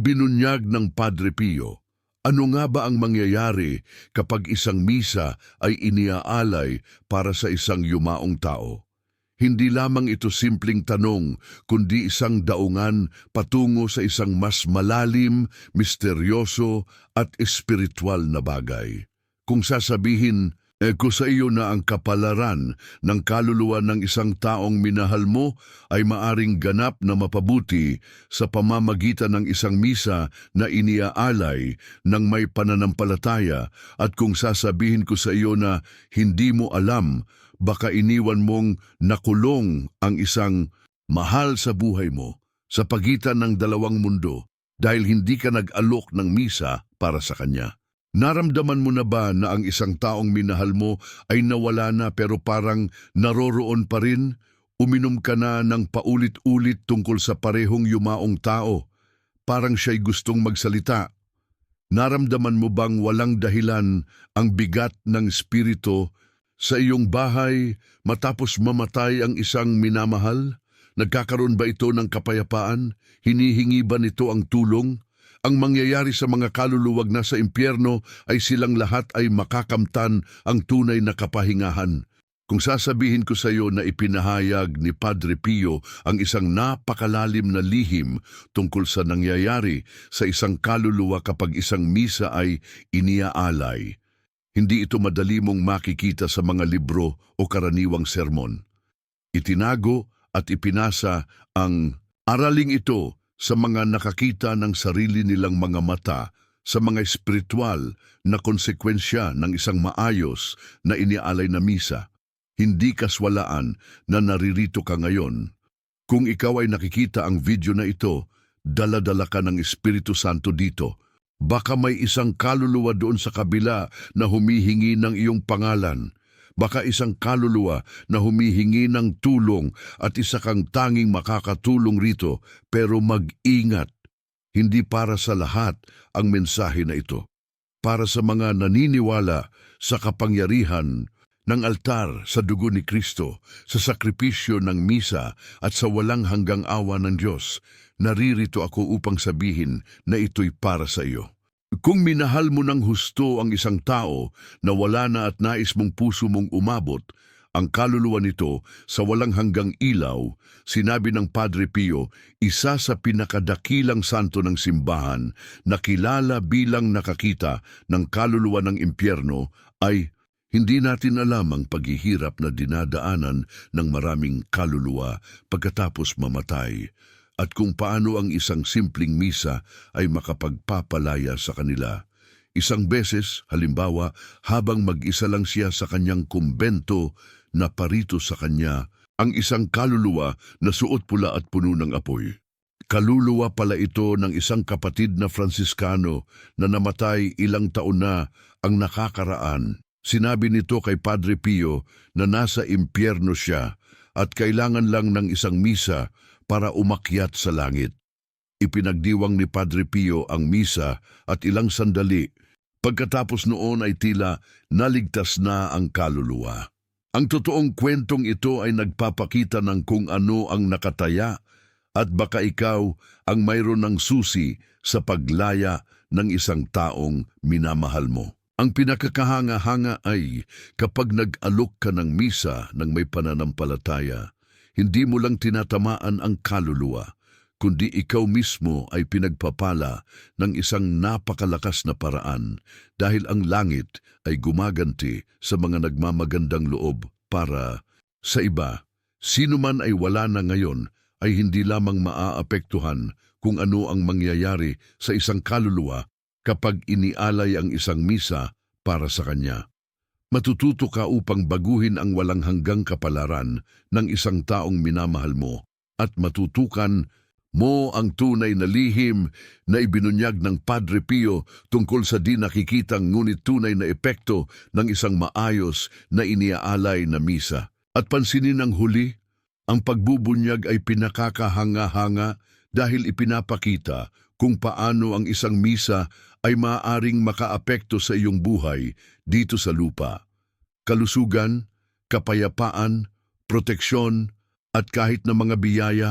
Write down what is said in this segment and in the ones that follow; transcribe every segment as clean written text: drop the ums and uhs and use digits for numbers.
Ibinunyag ng Padre Pio, ano nga ba ang mangyayari kapag isang misa ay iniaalay para sa isang yumaong tao? Hindi lamang ito simpleng tanong, kundi isang daungan patungo sa isang mas malalim, misteryoso at espiritual na bagay. Kung sasabihin, ko sa iyo na ang kapalaran ng kaluluwa ng isang taong minahal mo ay maaring ganap na mapabuti sa pamamagitan ng isang misa na iniaalay ng may pananampalataya, at kung sasabihin ko sa iyo na hindi mo alam, baka iniwan mong nakulong ang isang mahal sa buhay mo sa pagitan ng dalawang mundo dahil hindi ka nag-alok ng misa para sa kanya. Naramdaman mo na ba na ang isang taong minahal mo ay nawala na pero parang naroroon pa rin? Uminom ka na ng paulit-ulit tungkol sa parehong yumaong tao. Parang siya'y gustong magsalita. Naramdaman mo bang walang dahilan ang bigat ng espiritu sa iyong bahay matapos mamatay ang isang minamahal? Nagkakaroon ba ito ng kapayapaan? Hinihingi ba nito ang tulong? Ang mangyayari sa mga kaluluwag na sa impyerno ay silang lahat ay makakamtan ang tunay na kapahingahan. Kung sasabihin ko sa iyo na ipinahayag ni Padre Pio ang isang napakalalim na lihim tungkol sa nangyayari sa isang kaluluwa kapag isang misa ay iniaalay, hindi ito madali mong makikita sa mga libro o karaniwang sermon. Itinago at ipinasa ang araling ito sa mga nakakita ng sarili nilang mga mata sa mga espiritual na konsekwensya ng isang maayos na inialay na misa. Hindi kaswalaan na naririto ka ngayon. Kung ikaw ay nakikita ang video na ito, dala-dala ka ng Espiritu Santo dito. Baka may isang kaluluwa doon sa kabila na humihingi ng iyong pangalan. Baka isang kaluluwa na humihingi ng tulong at isa kang tanging makakatulong rito, pero mag-ingat. Hindi para sa lahat ang mensahe na ito. Para sa mga naniniwala sa kapangyarihan ng altar sa dugo ni Kristo, sa sakripisyo ng misa at sa walang hanggang awa ng Diyos, naririto ako upang sabihin na ito'y para sa iyo. Kung minahal mo ng husto ang isang tao na wala na at nais mong puso mong umabot ang kaluluwa nito sa walang hanggang ilaw, sinabi ng Padre Pio, isa sa pinakadakilang santo ng simbahan na kilala bilang nakakita ng kaluluwa ng impyerno ay hindi natin alam ang paghihirap na dinadaanan ng maraming kaluluwa pagkatapos mamatay, at kung paano ang isang simpleng misa ay makapagpapalaya sa kanila. Isang beses, halimbawa, habang mag-isa lang siya sa kanyang kumbento, naparito sa kanya ang isang kaluluwa na suot pula at puno ng apoy. Kaluluwa pala ito ng isang kapatid na Fransiskano na namatay ilang taon na ang nakakaraan. Sinabi nito kay Padre Pio na nasa impyerno siya at kailangan lang ng isang misa para umakyat sa langit. Ipinagdiwang ni Padre Pio ang misa at ilang sandali. Pagkatapos noon ay tila naligtas na ang kaluluwa. Ang totoong kwentong ito ay nagpapakita ng kung ano ang nakataya, at baka ikaw ang mayroon ng susi sa paglaya ng isang taong minamahal mo. Ang pinakakahanga-hanga ay kapag nag-alok ka ng misa ng may pananampalataya, hindi mo lang tinatamaan ang kaluluwa, kundi ikaw mismo ay pinagpapala ng isang napakalakas na paraan dahil ang langit ay gumaganti sa mga nagmamagandang loob para sa iba. Sino man ay wala na ngayon ay hindi lamang maaapektuhan kung ano ang mangyayari sa isang kaluluwa kapag inialay ang isang misa para sa kanya. Matututo ka upang baguhin ang walang hanggang kapalaran ng isang taong minamahal mo at matutukan mo ang tunay na lihim na ibinunyag ng Padre Pio tungkol sa di nakikitang ngunit tunay na epekto ng isang maayos na iniaalay na misa. At pansinin ang huli, ang pagbubunyag ay pinakakahanga-hanga dahil ipinapakita kung paano ang isang misa ay maaaring makaapekto sa iyong buhay dito sa lupa. Kalusugan, kapayapaan, proteksyon, at kahit na mga biyaya,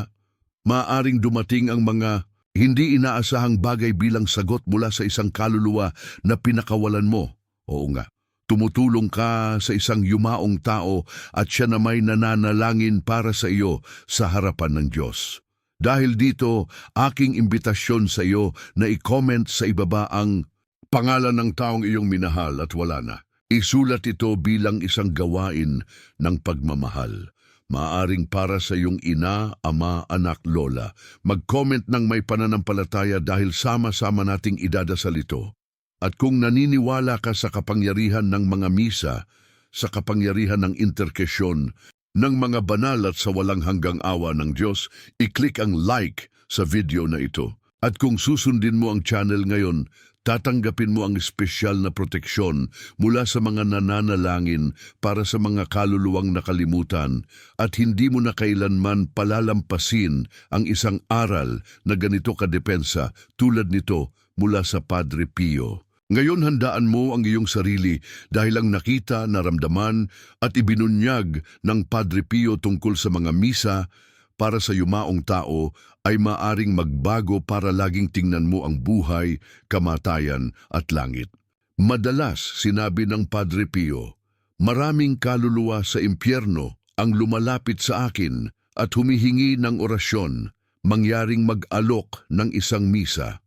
maaaring dumating ang mga Hindi inaasahang bagay bilang sagot mula sa isang kaluluwa na pinakawalan mo. Oo nga, tumutulong ka sa isang yumaong tao at siya na may nananalangin para sa iyo sa harapan ng Diyos. Dahil dito, aking imbitasyon sa iyo na i-comment sa ibaba ang pangalan ng taong iyong minahal at wala na. Isulat ito bilang isang gawain ng pagmamahal. Maaring para sa iyong ina, ama, anak, lola. Mag-comment ng may pananampalataya dahil sama-sama nating idadasal ito. At kung naniniwala ka sa kapangyarihan ng mga misa, sa kapangyarihan ng interkesyon, ng mga banal at sa walang hanggang awa ng Diyos, i-click ang like sa video na ito. At kung susundin mo ang channel ngayon, tatanggapin mo ang espesyal na proteksyon mula sa mga nananalangin para sa mga kaluluwang nakalimutan at hindi mo na kailanman palalampasin ang isang aral na ganito kadepensa tulad nito mula sa Padre Pio. Ngayon handaan mo ang iyong sarili dahil ang nakita, naramdaman at ibinunyag ng Padre Pio tungkol sa mga misa para sa yumaong tao ay maaring magbago para laging tingnan mo ang buhay, kamatayan at langit. Madalas sinabi ng Padre Pio, maraming kaluluwa sa impyerno ang lumalapit sa akin at humihingi ng orasyon, mangyaring mag-alok ng isang misa.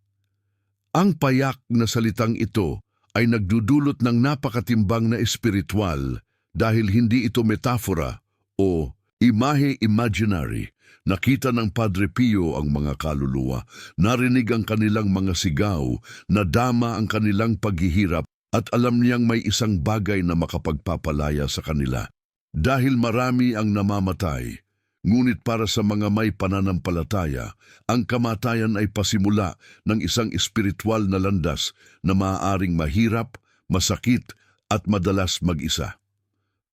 Ang payak na salitang ito ay nagdudulot ng napakatimbang na espiritual dahil hindi ito metafora o imahe imaginary. Nakita ng Padre Pio ang mga kaluluwa, narinig ang kanilang mga sigaw, nadama ang kanilang paghihirap at alam niyang may isang bagay na makapagpapalaya sa kanila. Dahil marami ang namamatay, ngunit para sa mga may pananampalataya, ang kamatayan ay pasimula ng isang espiritual na landas na maaaring mahirap, masakit at madalas mag-isa.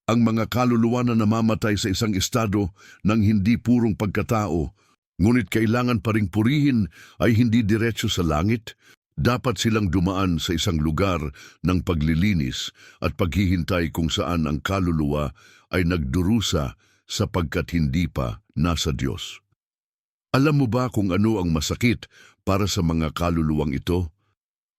Ang mga kaluluwa na namamatay sa isang estado ng hindi purong pagkatao, ngunit kailangan pa ring purihin ay hindi diretso sa langit, dapat silang dumaan sa isang lugar ng paglilinis at paghihintay kung saan ang kaluluwa ay nagdurusa sapagkat hindi pa nasa Diyos. Alam mo ba kung ano ang masakit para sa mga kaluluwang ito?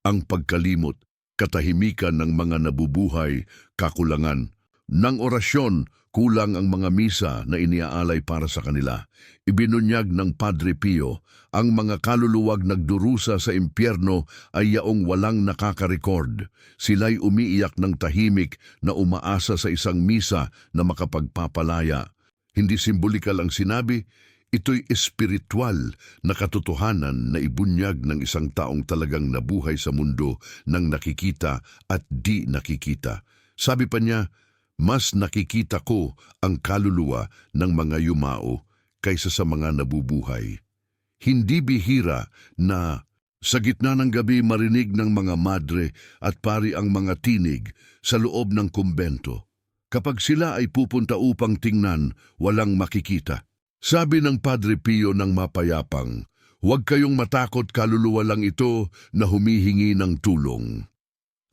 Ang pagkalimot, katahimikan ng mga nabubuhay, kakulangan ng orasyon, kulang ang mga misa na iniaalay para sa kanila. Ibinunyag ng Padre Pio, ang mga kaluluwag nagdurusa sa impyerno ay yaong walang nakaka-record. Sila'y umiiyak ng tahimik na umaasa sa isang misa na makapagpapalaya. Hindi simbolikal ang sinabi, ito'y espiritual na katotohanan na ibunyag ng isang taong talagang nabuhay sa mundo ng nakikita at di nakikita. Sabi pa niya, mas nakikita ko ang kaluluwa ng mga yumao kaysa sa mga nabubuhay. Hindi bihira na sa gitna ng gabi marinig ng mga madre at pari ang mga tinig sa loob ng kumbento. Kapag sila ay pupunta upang tingnan, walang makikita. Sabi ng Padre Pio ng mapayapang, huwag kayong matakot, kaluluwa lang ito na humihingi ng tulong.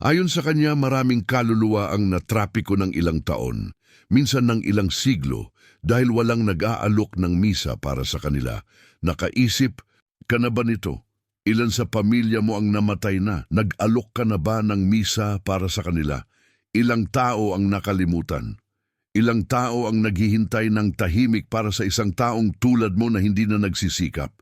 Ayon sa kanya, maraming kaluluwa ang natrapiko ng ilang taon, minsan ng ilang siglo, dahil walang nag-aalok ng misa para sa kanila. Nakaisip ka na ba nito? Ilan sa pamilya mo ang namatay na? Nag-alok ka na ba ng misa para sa kanila? Ilang tao ang nakalimutan? Ilang tao ang naghihintay ng tahimik para sa isang taong tulad mo na hindi na nagsisikap?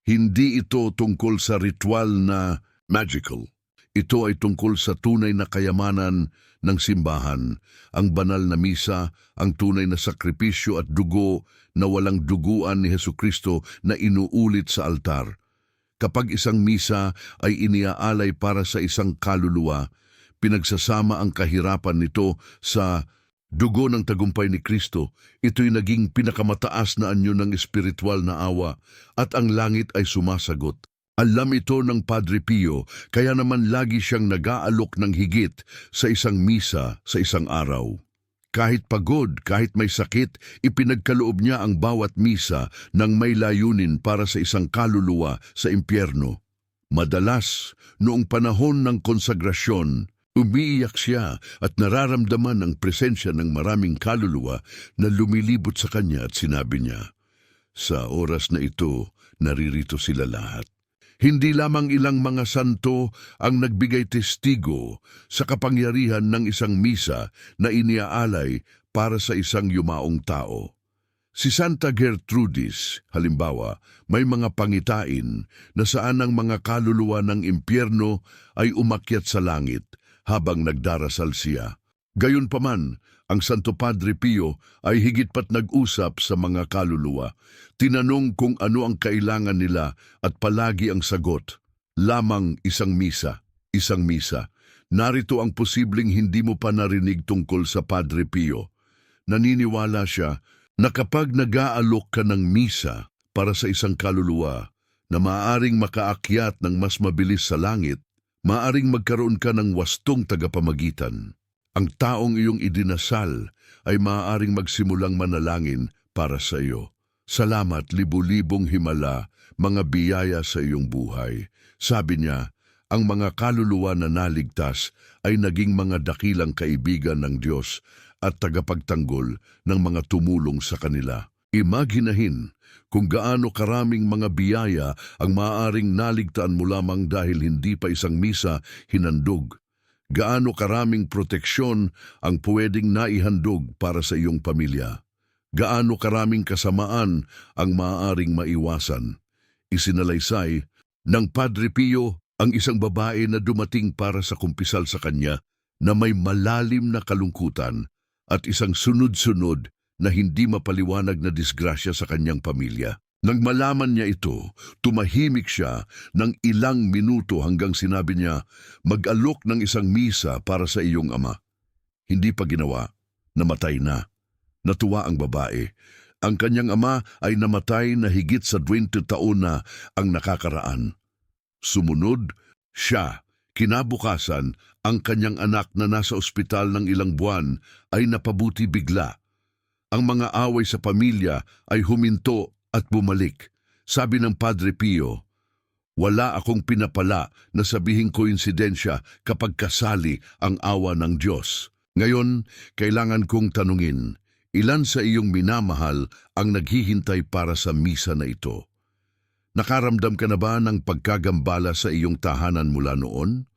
Hindi ito tungkol sa ritual na magical. Ito ay tungkol sa tunay na kayamanan ng simbahan, ang banal na misa, ang tunay na sakripisyo at dugo na walang duguan ni Hesukristo na inuulit sa altar. Kapag isang misa ay iniaalay para sa isang kaluluwa, pinagsasama ang kahirapan nito sa dugo ng tagumpay ni Kristo, ito'y naging pinakamataas na anyo ng espiritual na awa at ang langit ay sumasagot. Alam ito ng Padre Pio, kaya naman lagi siyang nag-aalok ng higit sa isang misa sa isang araw. Kahit pagod, kahit may sakit, ipinagkaloob niya ang bawat misa ng may layunin para sa isang kaluluwa sa impyerno. Madalas, noong panahon ng konsagrasyon, umiiyak siya at nararamdaman ang presensya ng maraming kaluluwa na lumilibot sa kanya at sinabi niya, sa oras na ito, naririto sila lahat. Hindi lamang ilang mga santo ang nagbigay testigo sa kapangyarihan ng isang misa na iniaalay para sa isang yumaong tao. Si Santa Gertrudis, halimbawa, may mga pangitain na saan ang mga kaluluwa ng impyerno ay umakyat sa langit habang nagdarasal siya. Gayunpaman, ang Santo Padre Pio ay higit pat nag-usap sa mga kaluluwa. Tinanong kung ano ang kailangan nila at palagi ang sagot, lamang isang misa, isang misa. Narito ang posibleng hindi mo pa narinig tungkol sa Padre Pio. Naniniwala siya na kapag nag-aalok ka ng misa para sa isang kaluluwa na maaaring makaakyat ng mas mabilis sa langit, maaaring magkaroon ka ng wastong tagapamagitan. Ang taong iyong idinasal ay maaaring magsimulang manalangin para sa iyo. Salamat libu-libong himala, mga biyaya sa iyong buhay. Sabi niya, ang mga kaluluwa na naligtas ay naging mga dakilang kaibigan ng Diyos at tagapagtanggol ng mga tumulong sa kanila. Imaginahin kung gaano karaming mga biyaya ang maaaring naligtaan mo lamang dahil hindi pa isang misa hinandog. Gaano karaming proteksyon ang pwedeng naihandog para sa iyong pamilya. Gaano karaming kasamaan ang maaaring maiwasan. Isinalaysay ng Padre Pio ang isang babae na dumating para sa kumpisal sa kanya na may malalim na kalungkutan at isang sunod-sunod na hindi mapaliwanag na disgrasya sa kanyang pamilya. Nang malaman niya ito, tumahimik siya ng ilang minuto hanggang sinabi niya, mag-alok ng isang misa para sa iyong ama. Hindi pa ginawa, namatay na. Natuwa ang babae. Ang kanyang ama ay namatay na higit sa 20 taon na ang nakakaraan. Sumunod, siya, kinabukasan, ang kanyang anak na nasa ospital ng ilang buwan ay napabuti bigla. Ang mga away sa pamilya ay huminto at bumalik. Sabi ng Padre Pio, wala akong pinapala na sabihing koinsidensya kapag kasali ang awa ng Diyos. Ngayon, kailangan kong tanungin, ilan sa iyong minamahal ang naghihintay para sa misa na ito? Nakaramdam ka na ba ng pagkagambala sa iyong tahanan mula noon?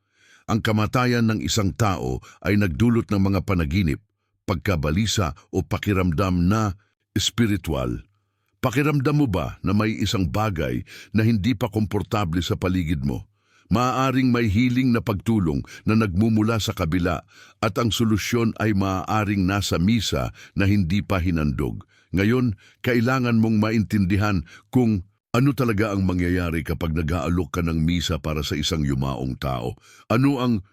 Ang kamatayan ng isang tao ay nagdulot ng mga panaginip, pagkabalisa o pakiramdam na espiritual. Pakiramdam mo ba na may isang bagay na hindi pa komportable sa paligid mo? Maaaring may hiling na pagtulong na nagmumula sa kabila at ang solusyon ay maaaring nasa misa na hindi pa hinandog. Ngayon, kailangan mong maintindihan kung ano talaga ang mangyayari kapag nag-aalok ka ng misa para sa isang yumaong tao. Ano ang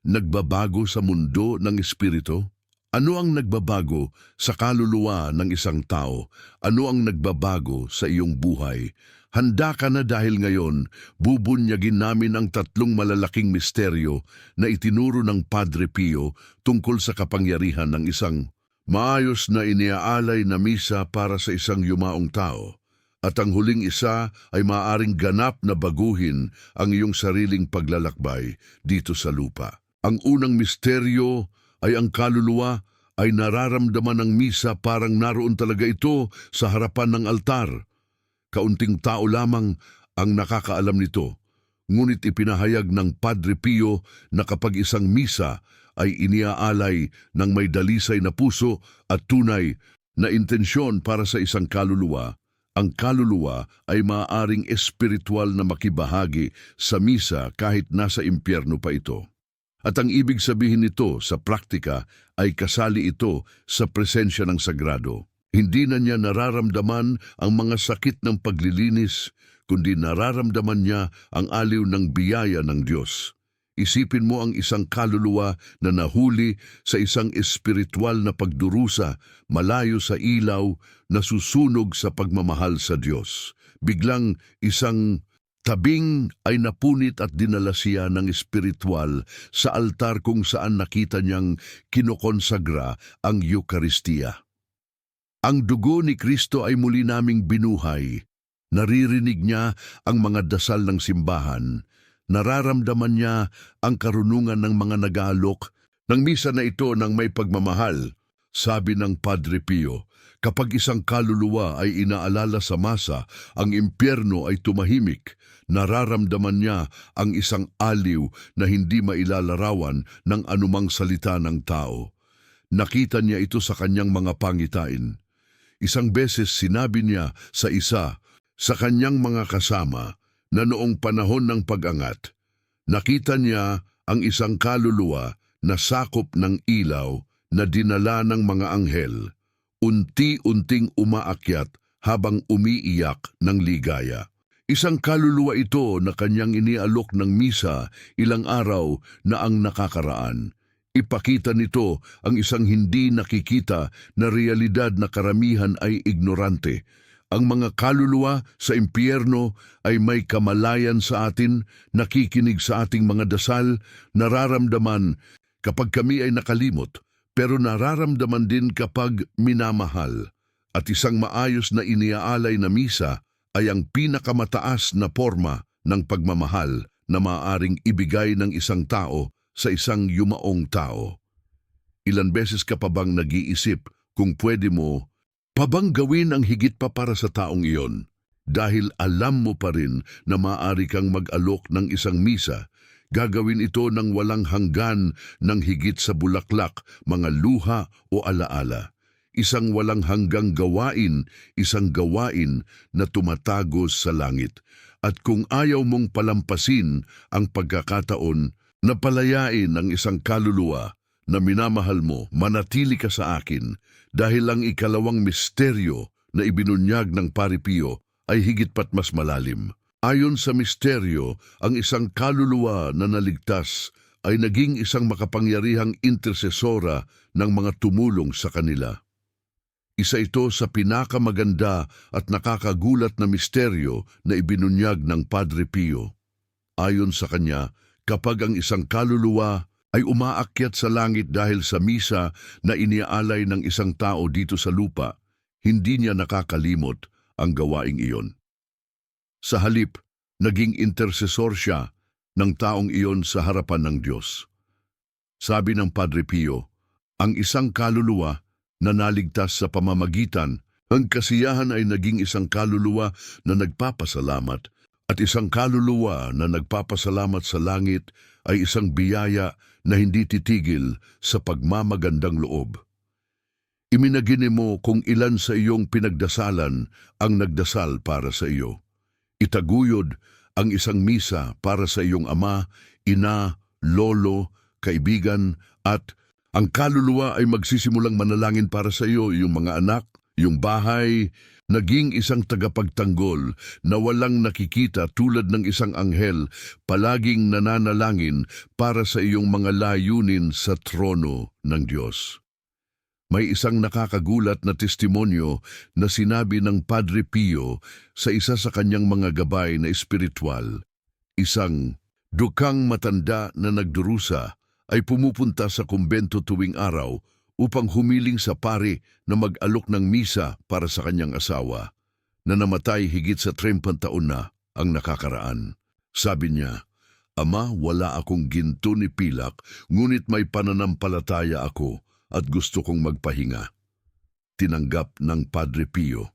nagbabago sa mundo ng espiritu? Ano ang nagbabago sa kaluluwa ng isang tao? Ano ang nagbabago sa iyong buhay? Handa ka na dahil ngayon, bubunyagin namin ang 3 malalaking misteryo na itinuro ng Padre Pio tungkol sa kapangyarihan ng isang maayos na iniaalay na misa para sa isang yumaong tao. At ang huling isa ay maaaring ganap na baguhin ang iyong sariling paglalakbay dito sa lupa. Ang unang misteryo ay ang kaluluwa ay nararamdaman ng misa parang naroon talaga ito sa harapan ng altar. Kaunting tao lamang ang nakakaalam nito, ngunit ipinahayag ng Padre Pio na kapag isang misa ay iniaalay ng may dalisay na puso at tunay na intensyon para sa isang kaluluwa, ang kaluluwa ay maaaring espiritual na makibahagi sa misa kahit nasa impyerno pa ito. At ang ibig sabihin nito sa praktika ay kasali ito sa presensya ng sagrado. Hindi na niya nararamdaman ang mga sakit ng paglilinis, kundi nararamdaman niya ang aliw ng biyaya ng Diyos. Isipin mo ang isang kaluluwa na nahuli sa isang espiritual na pagdurusa, malayo sa ilaw, na susunog sa pagmamahal sa Diyos. Biglang isang tabing ay napunit at dinala siya ng espiritual sa altar kung saan nakita niyang kinokonsagra ang Eucharistia. Ang dugo ni Kristo ay muli naming binuhay. Naririnig niya ang mga dasal ng simbahan. Nararamdaman niya ang karunungan ng mga nag-aalok ng misa na ito ng may pagmamahal. Sabi ng Padre Pio, kapag isang kaluluwa ay inaalala sa masa, ang impyerno ay tumahimik. Nararamdaman niya ang isang aliw na hindi mailalarawan ng anumang salita ng tao. Nakita niya ito sa kanyang mga pangitain. Isang beses sinabi niya sa kanyang mga kasama na noong panahon ng pag-angat, nakita niya ang isang kaluluwa na sakop ng ilaw na dinala ng mga anghel, unti-unting umaakyat habang umiiyak ng ligaya. Isang kaluluwa ito na kanyang inialok ng misa ilang araw na ang nakakaraan. Ipakita nito ang isang hindi nakikita na realidad na karamihan ay ignorante. Ang mga kaluluwa sa impyerno ay may kamalayan sa atin, nakikinig sa ating mga dasal, nararamdaman kapag kami ay nakalimot, pero nararamdaman din kapag minamahal. At isang maayos na iniaalay na misa ay ang pinakamataas na forma ng pagmamahal na maaaring ibigay ng isang tao sa isang yumaong tao. Ilan beses ka pa bang nag-iisip kung pwede mo pa bang gawin ang higit pa para sa taong iyon? Dahil alam mo pa rin na maaari kang mag-alok ng isang misa, gagawin ito ng walang hanggan ng higit sa bulaklak, mga luha o alaala. Isang walang hanggang gawain, isang gawain na tumatagos sa langit. At kung ayaw mong palampasin ang pagkakataon na palayain ang isang kaluluwa na minamahal mo, manatili ka sa akin dahil ang ikalawang misteryo na ibinunyag ng Pari Pio ay higit pat mas malalim. Ayon sa misteryo, ang isang kaluluwa na naligtas ay naging isang makapangyarihang intersesora ng mga tumulong sa kanila. Isa ito sa pinakamaganda at nakakagulat na misteryo na ibinunyag ng Padre Pio. Ayon sa kanya, kapag ang isang kaluluwa ay umaakyat sa langit dahil sa misa na iniaalay ng isang tao dito sa lupa, hindi niya nakakalimot ang gawaing iyon. Sa halip, naging intersesor siya ng taong iyon sa harapan ng Diyos. Sabi ng Padre Pio, ang isang kaluluwa na naligtas sa pamamagitan, ang kasiyahan ay naging isang kaluluwa na nagpapasalamat. At isang kaluluwa na nagpapasalamat sa langit ay isang biyaya na hindi titigil sa pagmamagandang loob. Iminagine mo kung ilan sa iyong pinagdasalan ang nagdasal para sa iyo. Itaguyod ang isang misa para sa iyong ama, ina, lolo, kaibigan, at ang kaluluwa ay magsisimulang manalangin para sa iyo, iyong mga anak, iyong bahay. Naging isang tagapagtanggol na walang nakikita tulad ng isang anghel, palaging nananalangin para sa iyong mga layunin sa trono ng Diyos. May isang nakakagulat na testimonyo na sinabi ng Padre Pio sa isa sa kanyang mga gabay na espiritual. Isang dukang matanda na nagdurusa ay pumupunta sa kumbento tuwing araw upang humiling sa pari na mag-alok ng misa para sa kanyang asawa, na namatay higit sa 30 taon na ang nakakaraan. Sabi niya, "Ama, wala akong ginto ni pilak, ngunit may pananampalataya ako at gusto kong magpahinga." Tinanggap ng Padre Pio.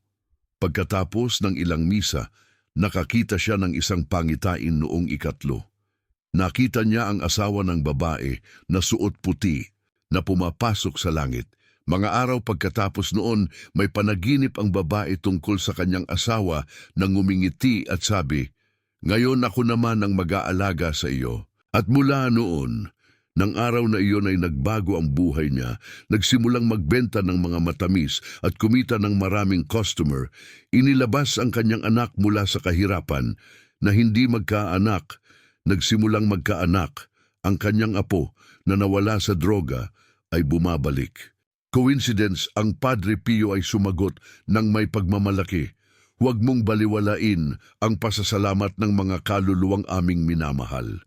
Pagkatapos ng ilang misa, nakakita siya ng isang pangitain noong ikatlo. Nakita niya ang asawa ng babae na suot puti, na pumapasok sa langit. Mga araw pagkatapos noon, may panaginip ang babae tungkol sa kanyang asawa na ngumingiti at sabi, "Ngayon ako naman ang mag-aalaga sa iyo." At mula noon, nang araw na iyon ay nagbago ang buhay niya, nagsimulang magbenta ng mga matamis at kumita ng maraming customer. Inilabas ang kanyang anak mula sa kahirapan na hindi magkaanak, nagsimulang magkaanak. Ang kanyang apo na nawala sa droga ay bumabalik. Coincidence, ang Padre Pio ay sumagot ng may pagmamalaki, "Huwag mong baliwalain ang pasasalamat ng mga kaluluwang aming minamahal."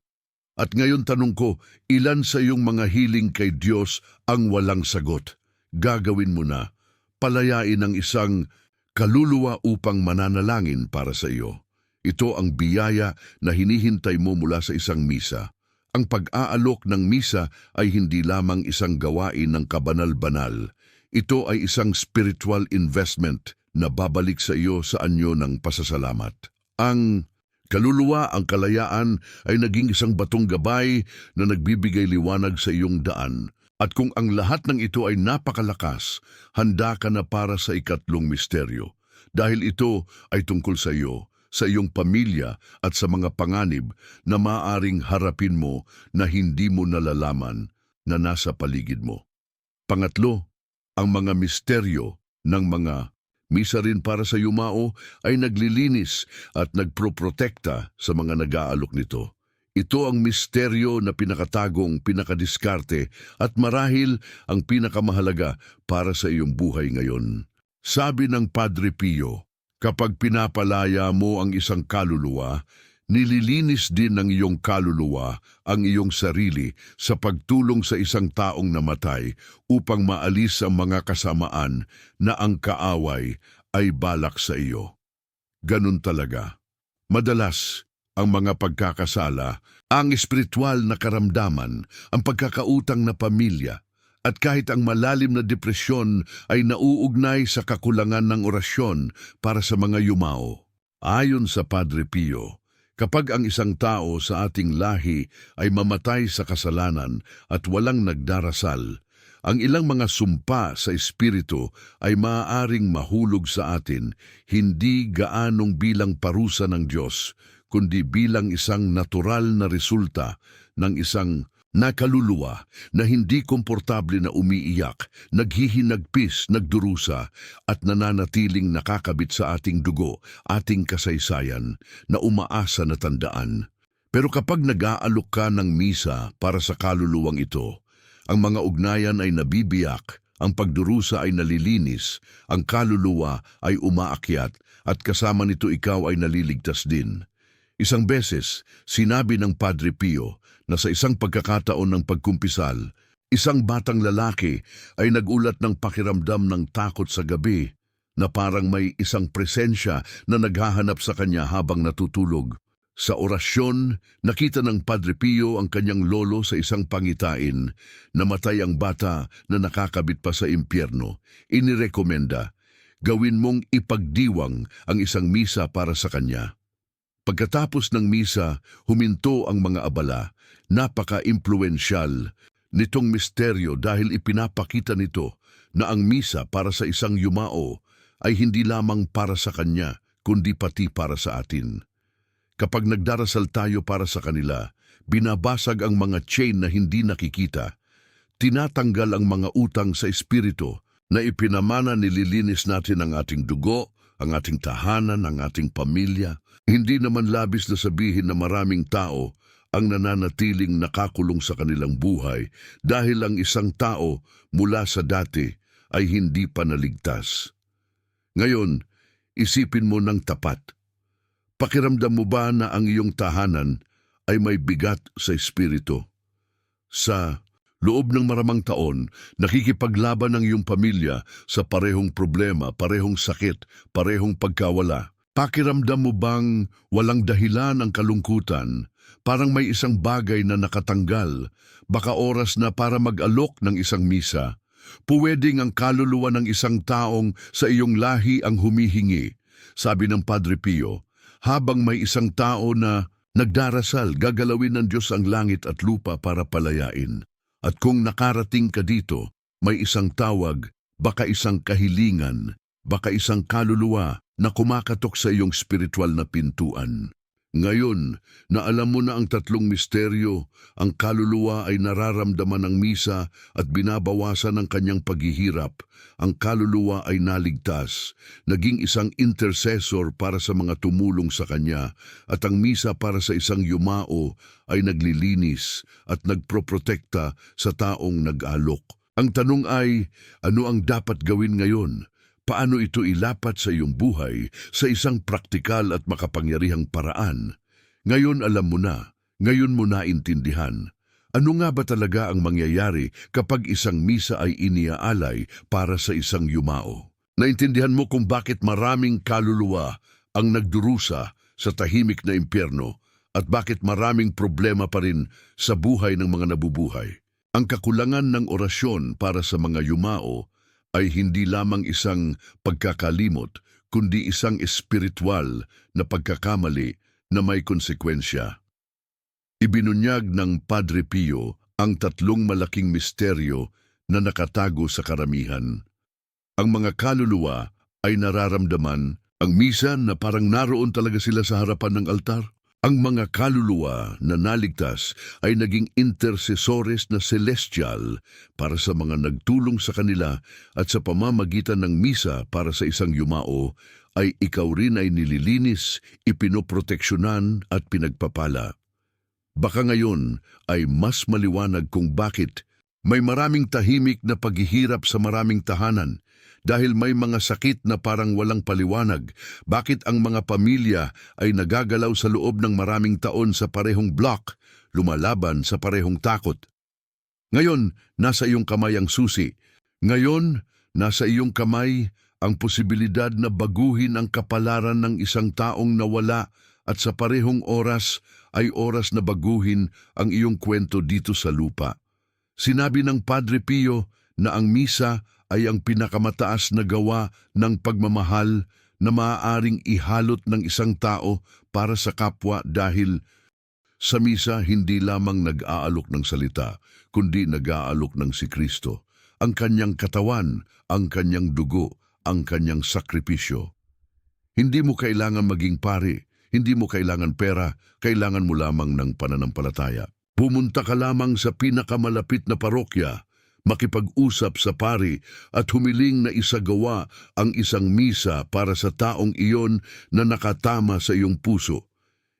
At ngayon tanong ko, ilan sa iyong mga hiling kay Diyos ang walang sagot? Gagawin mo na. Palayain ang isang kaluluwa upang mananalangin para sa iyo. Ito ang biyaya na hinihintay mo mula sa isang misa. Ang pag-aalok ng misa ay hindi lamang isang gawain ng kabanal-banal. Ito ay isang spiritual investment na babalik sa iyo sa anyo ng pasasalamat. Ang Kaluluwa, ang kalayaan ay naging isang batong gabay na nagbibigay liwanag sa iyong daan. At kung ang lahat ng ito ay napakalakas, handa ka na para sa ikatlong misteryo. Dahil ito ay tungkol sa iyo, sa iyong pamilya at sa mga panganib na maaring harapin mo na hindi mo nalalaman na nasa paligid mo. Pangatlo, ang mga misteryo ng mga misa rin para sa yumao ay naglilinis at nagproprotekta sa mga nag-aalok nito. Ito ang misteryo na pinakatagong, pinakadiskarte at marahil ang pinakamahalaga para sa iyong buhay ngayon. Sabi ng Padre Pio, kapag pinapalaya mo ang isang kaluluwa, nililinis din ng iyong kaluluwa ang iyong sarili sa pagtulong sa isang taong namatay upang maalis ang mga kasamaan na ang kaaway ay balak sa iyo. Ganun talaga. Madalas, ang mga pagkakasala, ang espiritual na karamdaman, ang pagkakautang na pamilya, at kahit ang malalim na depresyon ay nauugnay sa kakulangan ng orasyon para sa mga yumao. Ayon sa Padre Pio, kapag ang isang tao sa ating lahi ay mamatay sa kasalanan at walang nagdarasal, ang ilang mga sumpa sa espiritu ay maaaring mahulog sa atin hindi gaanong bilang parusa ng Diyos, kundi bilang isang natural na resulta ng isang nakaluluwa na hindi komportable na umiiyak, naghihinagpis, nagdurusa at nananatiling nakakabit sa ating dugo, ating kasaysayan na umaasa na tandaan. Pero kapag nag-aalok ka ng misa para sa kaluluwang ito, ang mga ugnayan ay nabibiyak, ang pagdurusa ay nalilinis, ang kaluluwa ay umaakyat at kasama nito ikaw ay naliligtas din. Isang beses, sinabi ng Padre Pio na sa isang pagkakataon ng pagkumpisal, isang batang lalaki ay nagulat ng pakiramdam ng takot sa gabi na parang may isang presensya na naghahanap sa kanya habang natutulog. Sa orasyon, nakita ng Padre Pio ang kanyang lolo sa isang pangitain. Namatay ang bata na nakakabit pa sa impyerno. Inirekomenda, gawin mong ipagdiwang ang isang misa para sa kanya. Pagkatapos ng misa, huminto ang mga abala. Napaka-impluensyal nitong misteryo dahil ipinapakita nito na ang misa para sa isang yumao ay hindi lamang para sa kanya, kundi pati para sa atin. Kapag nagdarasal tayo para sa kanila, binabasag ang mga chain na hindi nakikita, tinatanggal ang mga utang sa espiritu na ipinamana, nililinis natin ang ating dugo, ang ating tahanan, ang ating pamilya. Hindi naman labis na sabihin na maraming tao ang nananatiling nakakulong sa kanilang buhay dahil ang isang tao mula sa dati ay hindi pa naligtas. Ngayon, isipin mo ng tapat. Pakiramdam mo ba na ang iyong tahanan ay may bigat sa espiritu? Sa loob ng maramang taon, nakikipaglaban ang iyong pamilya sa parehong problema, parehong sakit, parehong pagkawala. Pakiramdam mo bang walang dahilan ang kalungkutan? Parang may isang bagay na nakatanggal, baka oras na para mag-alok ng isang misa. Puwedeng ang kaluluwa ng isang taong sa iyong lahi ang humihingi. Sabi ng Padre Pio, habang may isang tao na nagdarasal, gagalawin ng Diyos ang langit at lupa para palayain. At kung nakarating ka dito, may isang tawag, baka isang kahilingan, baka isang kaluluwa na kumakatok sa iyong spiritual na pintuan. Ngayon, na alam mo na ang tatlong misteryo, ang kaluluwa ay nararamdaman ng misa at binabawasan ng kanyang paghihirap. Ang kaluluwa ay naligtas, naging isang intercessor para sa mga tumulong sa kanya, at ang misa para sa isang yumao ay naglilinis at nagproprotekta sa taong nag-alok. Ang tanong ay, ano ang dapat gawin ngayon? Paano ito ilapat sa iyong buhay sa isang praktikal at makapangyarihang paraan? Ngayon alam mo na, ngayon mo naintindihan. Ano nga ba talaga ang mangyayari kapag isang misa ay iniaalay para sa isang yumao? Naintindihan mo kung bakit maraming kaluluwa ang nagdurusa sa tahimik na impyerno at bakit maraming problema pa rin sa buhay ng mga nabubuhay. Ang kakulangan ng orasyon para sa mga yumao ay hindi lamang isang pagkakalimot, kundi isang espiritual na pagkakamali na may konsekwensya. Ibinunyag ng Padre Pio ang tatlong malaking misteryo na nakatago sa karamihan. Ang mga kaluluwa ay nararamdaman ang misa na parang naroon talaga sila sa harapan ng altar. Ang mga kaluluwa na naligtas ay naging intercesores na celestial para sa mga nagtulong sa kanila at sa pamamagitan ng misa para sa isang yumao ay ikaw rin ay nililinis, ipinoproteksyonan at pinagpapala. Baka ngayon ay mas maliwanag kung bakit may maraming tahimik na paghihirap sa maraming tahanan. Dahil may mga sakit na parang walang paliwanag, bakit ang mga pamilya ay nagagalaw sa loob ng maraming taon sa parehong block, lumalaban sa parehong takot. Ngayon, nasa iyong kamay ang susi. Ngayon, nasa iyong kamay ang posibilidad na baguhin ang kapalaran ng isang taong nawala at sa parehong oras ay oras na baguhin ang iyong kwento dito sa lupa. Sinabi ng Padre Pio na ang misa ay ang pinakamataas na gawa ng pagmamahal na maaaring ihalot ng isang tao para sa kapwa dahil sa misa hindi lamang nag-aalok ng salita, kundi nag-aalok ng si Kristo, ang kanyang katawan, ang kanyang dugo, ang kanyang sakripisyo. Hindi mo kailangan maging pari, hindi mo kailangan pera, kailangan mo lamang ng pananampalataya. Pumunta ka lamang sa pinakamalapit na parokya, makipag-usap sa pari at humiling na isagawa ang isang misa para sa taong iyon na nakatama sa iyong puso.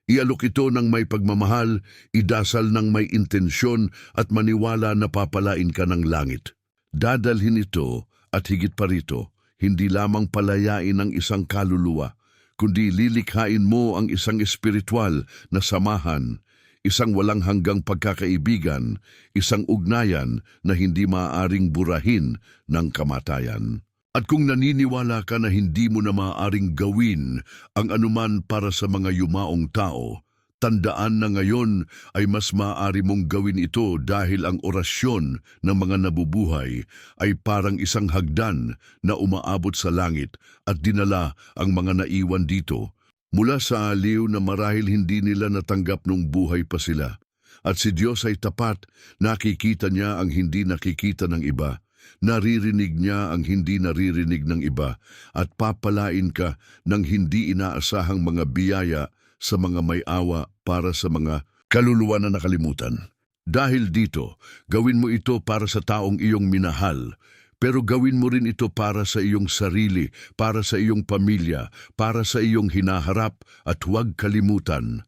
Ialok ito ng may pagmamahal, idasal ng may intensyon at maniwala na papalain ka ng langit. Dadalhin ito at higit pa rito, hindi lamang palayain ang isang kaluluwa, kundi lilikhain mo ang isang espiritual na samahan, isang walang hanggang pagkakaibigan, isang ugnayan na hindi maaaring burahin ng kamatayan. At kung naniniwala ka na hindi mo na maaaring gawin ang anuman para sa mga yumaong tao, tandaan na ngayon ay mas maaari mong gawin ito dahil ang orasyon ng mga nabubuhay ay parang isang hagdan na umaabot sa langit at dinala ang mga naiwan dito mula sa aliw na marahil hindi nila natanggap nung buhay pa sila. At si Diyos ay tapat, nakikita niya ang hindi nakikita ng iba, naririnig niya ang hindi naririnig ng iba, at papalain ka ng hindi inaasahang mga biyaya sa mga may awa para sa mga kaluluwa na nakalimutan. Dahil dito, gawin mo ito para sa taong iyong minahal, pero gawin mo rin ito para sa iyong sarili, para sa iyong pamilya, para sa iyong hinaharap at huwag kalimutan.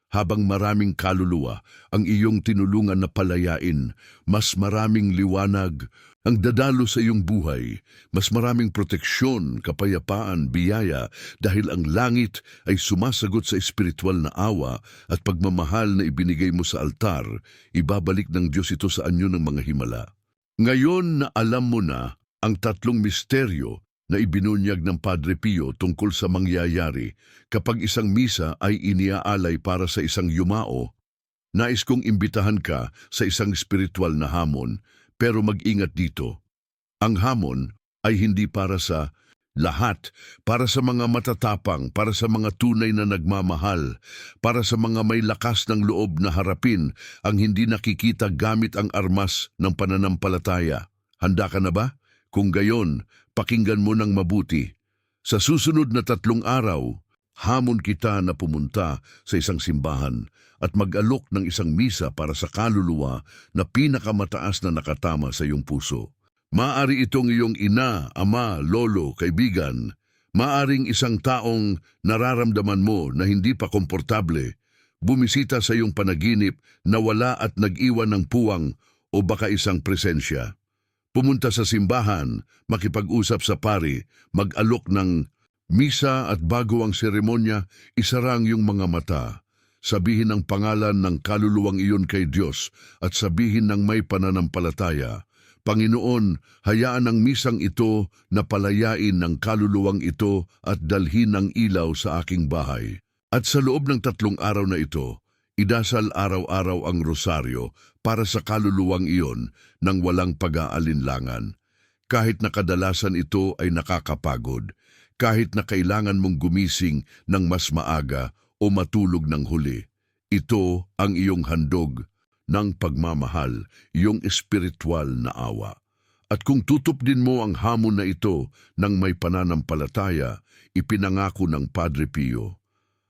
Habang maraming kaluluwa ang iyong tinulungan na palayain, mas maraming liwanag ang dadalo sa iyong buhay, mas maraming proteksyon, kapayapaan, biyaya dahil ang langit ay sumasagot sa espiritual na awa at pagmamahal na ibinigay mo sa altar, ibabalik ng Diyos ito sa anyo ng mga himala. Ngayon na alam mo na ang tatlong misteryo na ibinunyag ng Padre Pio tungkol sa mangyayari kapag isang misa ay iniaalay para sa isang yumao, nais kong imbitahan ka sa isang espiritual na hamon, pero mag-ingat dito. Ang hamon ay hindi para sa lahat, para sa mga matatapang, para sa mga tunay na nagmamahal, para sa mga may lakas ng loob na harapin ang hindi nakikita gamit ang armas ng pananampalataya. Handa ka na ba? Kung gayon, pakinggan mo ng mabuti. Sa susunod na 3 araw, hamon kita na pumunta sa isang simbahan at mag-alok ng isang misa para sa kaluluwa na pinakamataas na nakatama sa iyong puso. Maari itong iyong ina, ama, lolo, kaibigan. Maaring isang taong nararamdaman mo na hindi pa komportable, bumisita sa iyong panaginip na wala at nag-iwan ng puwang o baka isang presensya. Pumunta sa simbahan, makipag-usap sa pari, mag-alok ng misa at bago ang seremonya, isarang yung mga mata. Sabihin ang pangalan ng kaluluwang iyon kay Diyos at sabihin ng may pananampalataya, Panginoon, hayaan ang misang ito na palayain ng kaluluwang ito at dalhin ng ilaw sa aking bahay. At sa loob ng 3 araw na ito, idasal araw-araw ang rosaryo para sa kaluluwang iyon nang walang pag-aalinlangan. Kahit na kadalasan ito ay nakakapagod, kahit na kailangan mong gumising ng mas maaga o matulog ng huli. Ito ang iyong handog ng pagmamahal, iyong espiritual na awa. At kung tutupdin mo ang hamon na ito ng may pananampalataya, ipinangako ng Padre Pio,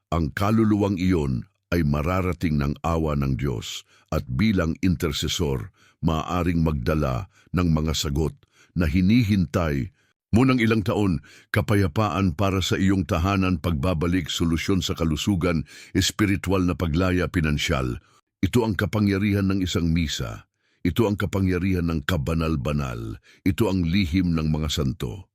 ang kaluluwang iyon ay mararating ng awa ng Diyos at bilang intercessor, maaaring magdala ng mga sagot na hinihintay mo ng ilang taon, kapayapaan para sa iyong tahanan, pagbabalik, solusyon sa kalusugan, espiritual na paglaya, pinansyal. Ito ang kapangyarihan ng isang misa. Ito ang kapangyarihan ng kabanal-banal. Ito ang lihim ng mga santo.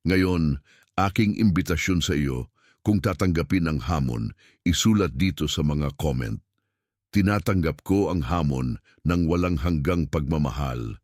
Ngayon, aking imbitasyon sa iyo, kung tatanggapin ang hamon, isulat dito sa mga comment. Tinatanggap ko ang hamon ng walang hanggang pagmamahal,